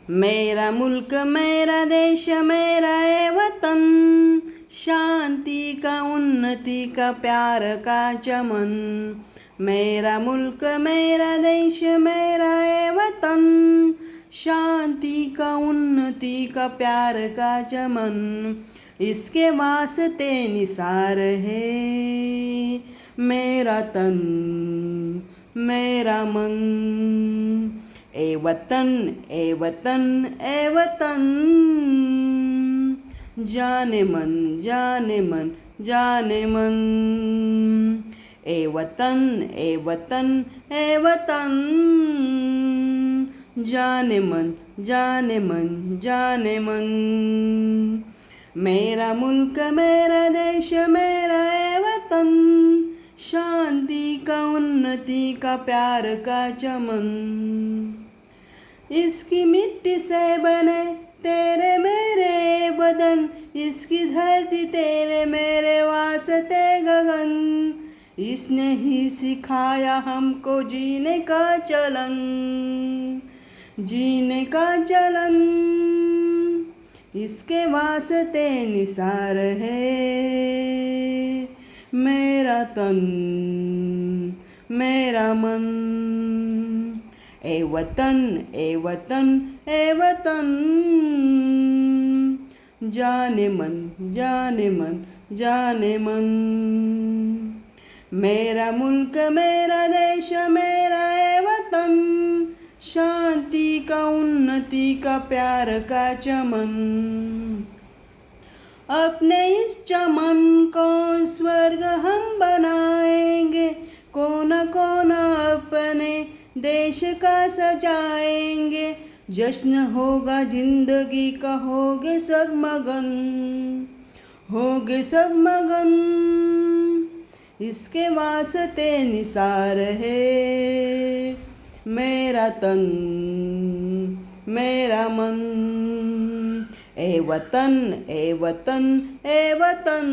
मेरा मुल्क मेरा देश मेरा ए वतन, शांति का उन्नति का प्यार का चमन। मेरा मुल्क मेरा देश मेरा ए वतन, शांति का उन्नति का प्यार का चमन। इसके वास्ते निसार है मेरा तन मेरा मन। ए वतन ए वतन ए वतन, जाने मन जाने मन जाने मन। ए वतन ए वतन ए वतन, जाने मन जाने मन जाने मन। मेरा मुल्क मेरा देश मेरा ए वतन, शांति का उन्नति का प्यार का चमन। इसकी मिट्टी से बने तेरे मेरे बदन, इसकी धरती तेरे मेरे वास्ते गगन। इसने ही सिखाया हमको जीने का चलन, जीने का चलन। इसके वास्ते निसार है मेरा तन मेरा मन। ए वतन ए वतन ए वतन, जाने मन जाने मन जाने मन। मेरा मुल्क मेरा देश मेरा ए वतन, शांति का उन्नति का प्यार का चमन। अपने इस चमन को स्वर्ग हम बनाएंगे, कोना कोना अपने देश का सजाएंगे। जश्न होगा जिंदगी का, होगे सब मगन होगे सब मगन। इसके वास्ते निसार है मेरा तन मेरा मन। ए वतन ए वतन ए वतन,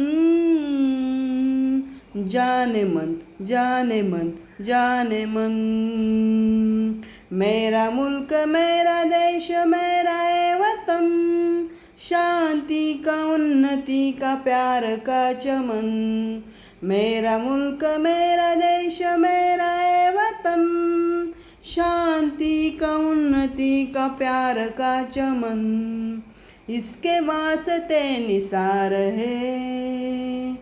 जाने मन जाने मन जाने मन। मेरा मुल्क मेरा देश मेरा ए वतन, शांति का उन्नति का प्यार का चमन। मेरा मुल्क मेरा देश मेरा ए वतन, शांति का उन्नति का प्यार का चमन। इसके वास्ते निसार है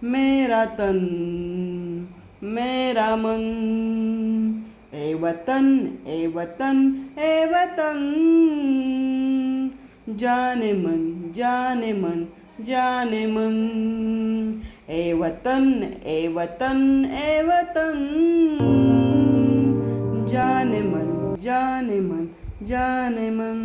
मेरा तन मेरा मन। ए वतन ए वतन ए वतन, जाने मन जाने मन जाने मन। ए वतन ए वतन ए वतन, जाने मन जाने मन जाने मन।